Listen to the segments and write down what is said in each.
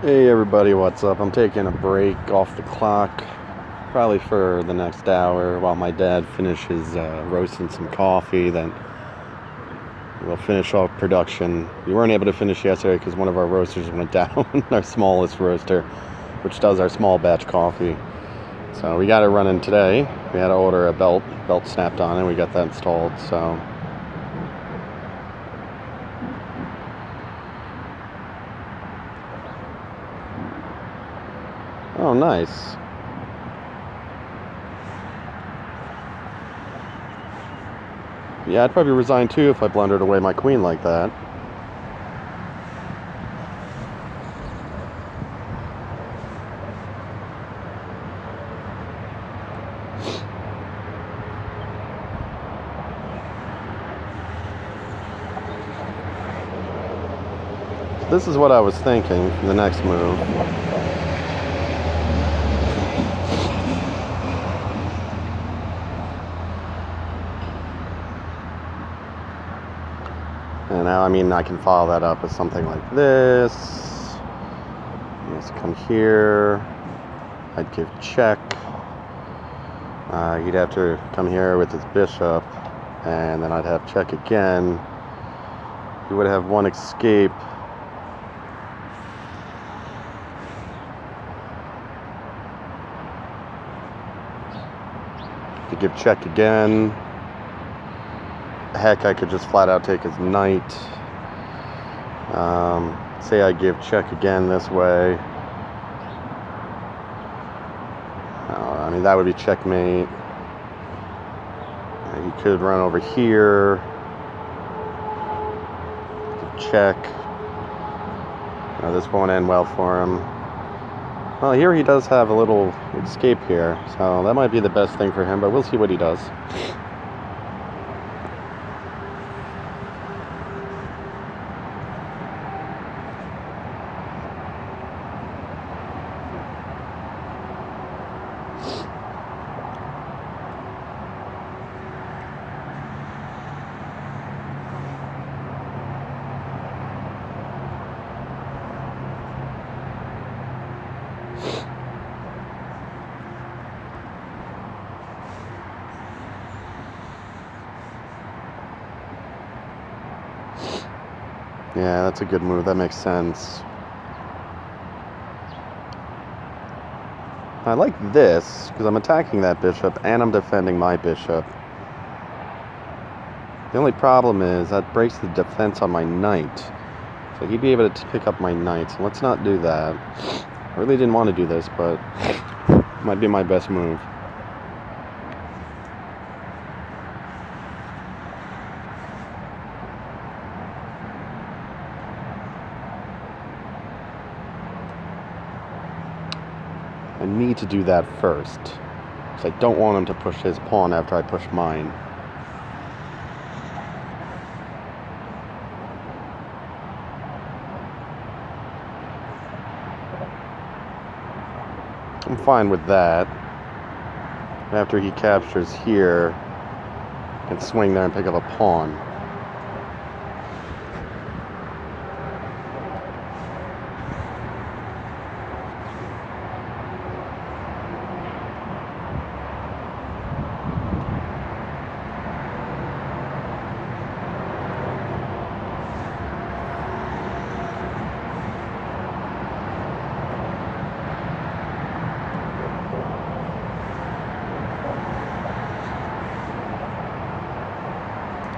Hey everybody, what's up? I'm taking a break off the clock, probably for the next hour while my dad finishes roasting some coffee. Then we'll finish off production. We weren't able to finish yesterday because one of our roasters went down, our smallest roaster, which does our small batch coffee. So we got it running today. We had to order a belt snapped on it. We got that installed, so... Oh, nice. Yeah, I'd probably resign too if I blundered away my queen like that. This is what I was thinking for the next move. And now, I can follow that up with something like this. Just come here. I'd give check. He'd have to come here with his bishop, and then I'd have check again. He would have one escape. To give check again. Heck, I could just flat out take his knight. Say I give check again this way. That would be checkmate. He could run over here. Give check. This won't end well for him. Well, here he does have a little escape here, so that might be the best thing for him, but we'll see what he does. Yeah, that's a good move. That makes sense. I like this, because I'm attacking that bishop, and I'm defending my bishop. The only problem is that breaks the defense on my knight. So he'd be able to pick up my knight, so let's not do that. I really didn't want to do this, but it might be my best move. I need to do that first, because I don't want him to push his pawn after I push mine. I'm fine with that. After he captures here, I can swing there and pick up a pawn.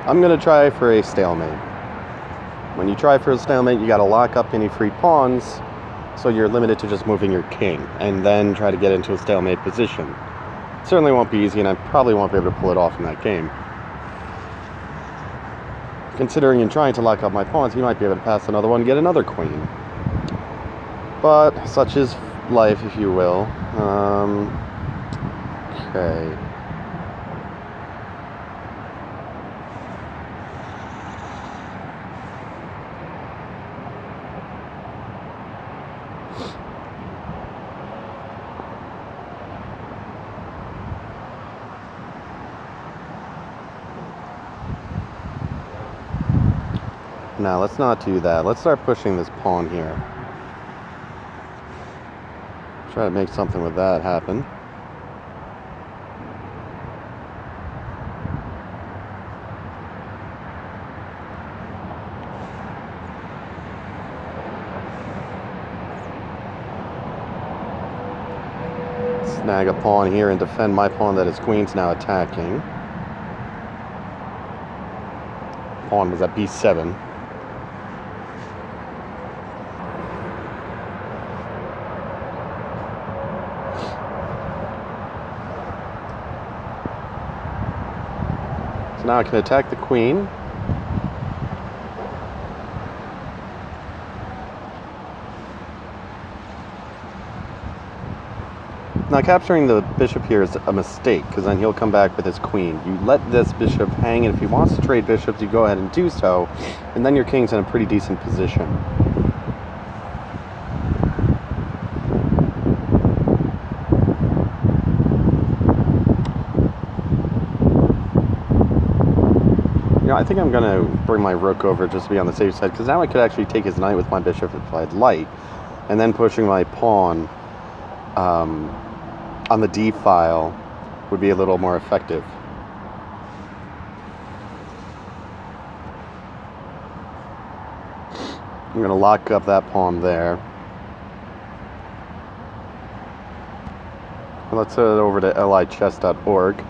I'm going to try for a stalemate. When you try for a stalemate, you got to lock up any free pawns, so you're limited to just moving your king, and then try to get into a stalemate position. It certainly won't be easy, and I probably won't be able to pull it off in that game. Considering in trying to lock up my pawns, he might be able to pass another one and get another queen. But such is life, if you will. Okay. Now, let's not do that. Let's start pushing this pawn here. Try to make something with that happen. Snag a pawn here and defend my pawn that his queen's now attacking. Pawn was at b7. So now I can attack the queen. Now capturing the bishop here is a mistake, because then he'll come back with his queen. You let this bishop hang, and if he wants to trade bishops, you go ahead and do so, and then your king's in a pretty decent position. You know, I think I'm going to bring my rook over just to be on the safe side, because now I could actually take his knight with my bishop if I'd like, and then pushing my pawn on the d file would be a little more effective. I'm going to lock up that pawn there. Let's head over to lichess.org.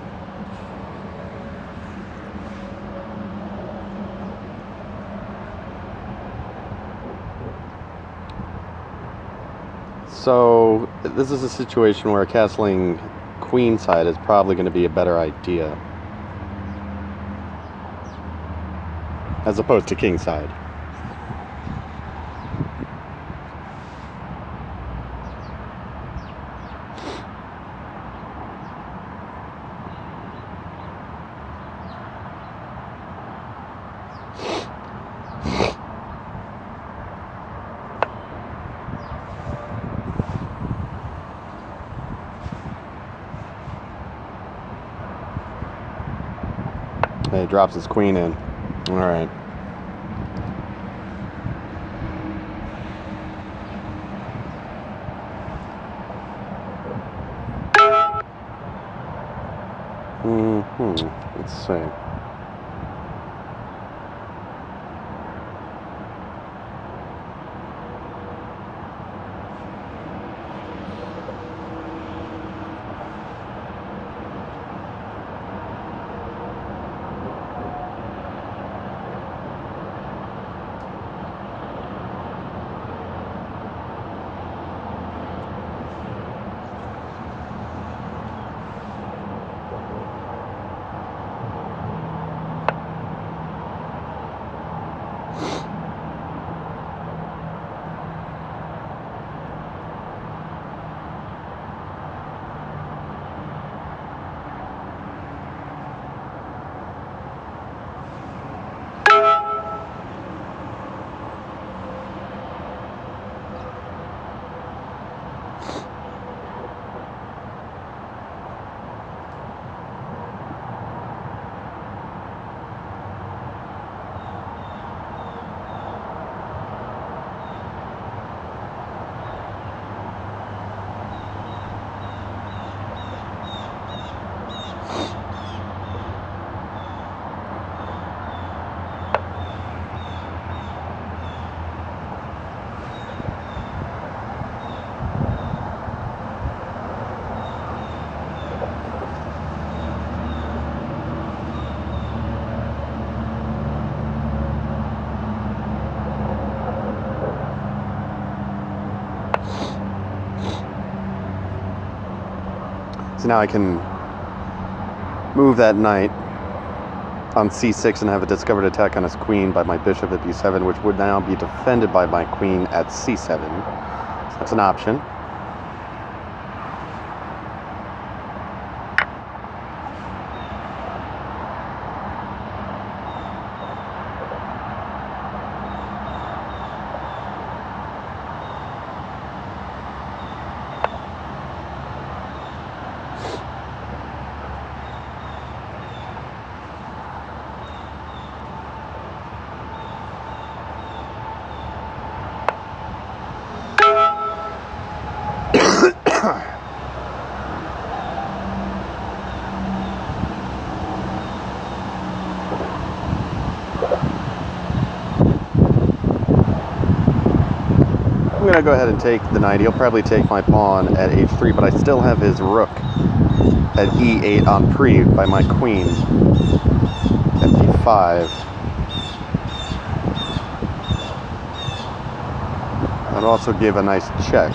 So this is a situation where castling queenside is probably going to be a better idea, as opposed to kingside. He drops his queen in. All right. Let's see. So now I can move that knight on c6 and have a discovered attack on his queen by my bishop at b7, which would now be defended by my queen at c7. So that's an option. I'm going to go ahead and take the knight. He'll probably take my pawn at h3, but I still have his rook at e8 on pre by my queen at d5. I'd also give a nice check.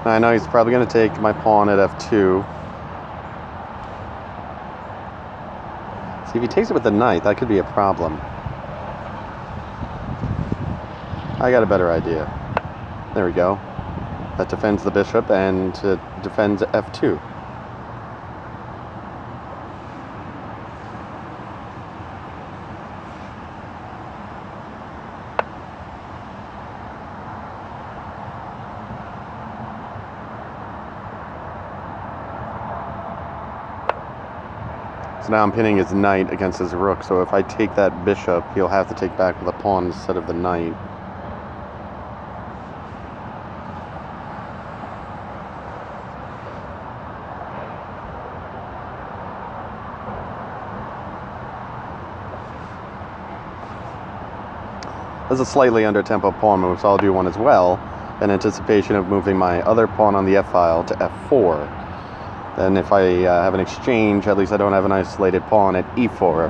I know he's probably going to take my pawn at f2. See, if he takes it with the knight, that could be a problem. I got a better idea. There we go. That defends the bishop and defends f2. So now I'm pinning his knight against his rook, so if I take that bishop, he'll have to take back with a pawn instead of the knight. This is a slightly under-tempo pawn move, so I'll do one as well, in anticipation of moving my other pawn on the f-file to f4. Then if I have an exchange, at least I don't have an isolated pawn at e4.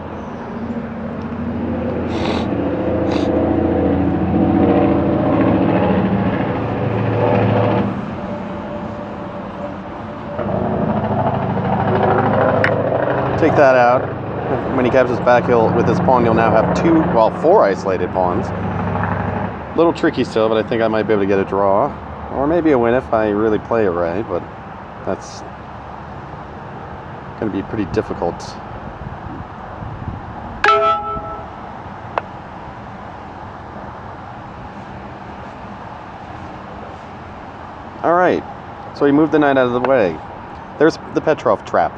Take that out. When he captures back, with his pawn, you'll now have four isolated pawns. A little tricky still, but I think I might be able to get a draw. Or maybe a win if I really play it right, but that's going to be pretty difficult. Alright, so he moved the knight out of the way. There's the Petrov trap.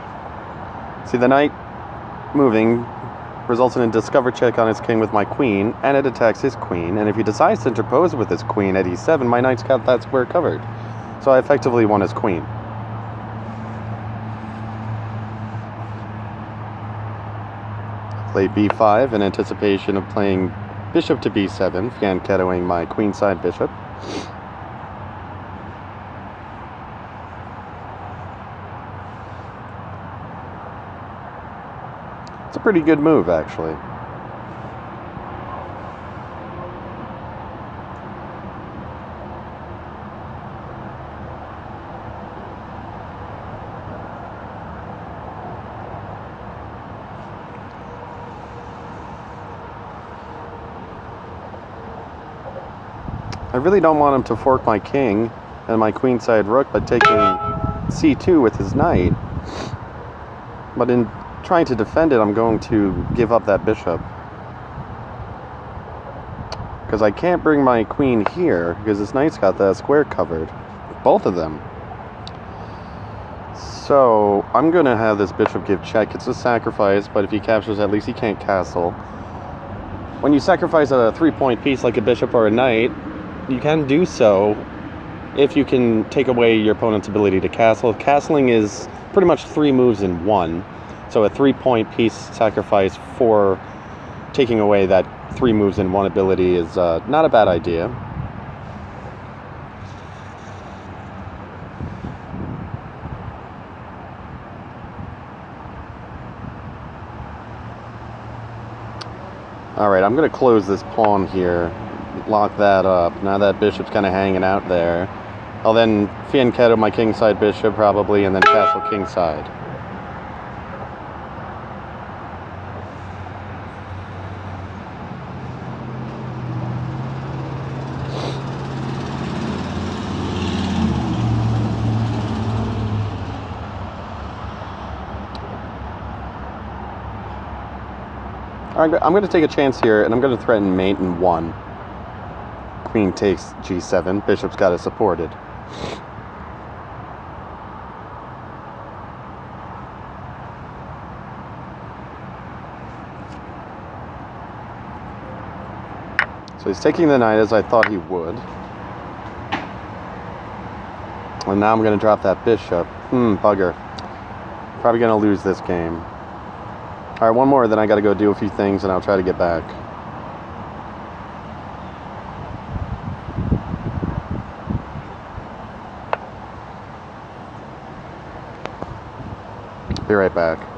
See, the knight moving results in a discover check on his king with my queen, and it attacks his queen, and if he decides to interpose with his queen at e7, my knight's got that square covered. So I effectively won his queen. Play b5 in anticipation of playing bishop to b7, fianchettoing my queenside bishop. It's a pretty good move, actually. I really don't want him to fork my king and my queenside rook by taking c2 with his knight. But in trying to defend it, I'm going to give up that bishop. Because I can't bring my queen here, because his knight's got that square covered. Both of them. So, I'm going to have this bishop give check. It's a sacrifice, but if he captures, at least he can't castle. When you sacrifice a 3-point piece like a bishop or a knight, you can do so if you can take away your opponent's ability to castle. Castling is pretty much 3 moves in one. So a 3-point piece sacrifice for taking away that 3 moves in one ability is not a bad idea. Alright, I'm going to close this pawn here, lock that up. Now that bishop's kind of hanging out there. I'll then fianchetto my kingside bishop probably, and then castle kingside. I'm going to take a chance here, and I'm going to threaten mate in 1. Queen takes g7. Bishop's got it supported. So he's taking the knight as I thought he would. And now I'm going to drop that bishop. Bugger. Probably going to lose this game. Alright, one more, then I got to go do a few things and I'll try to get back. Be right back.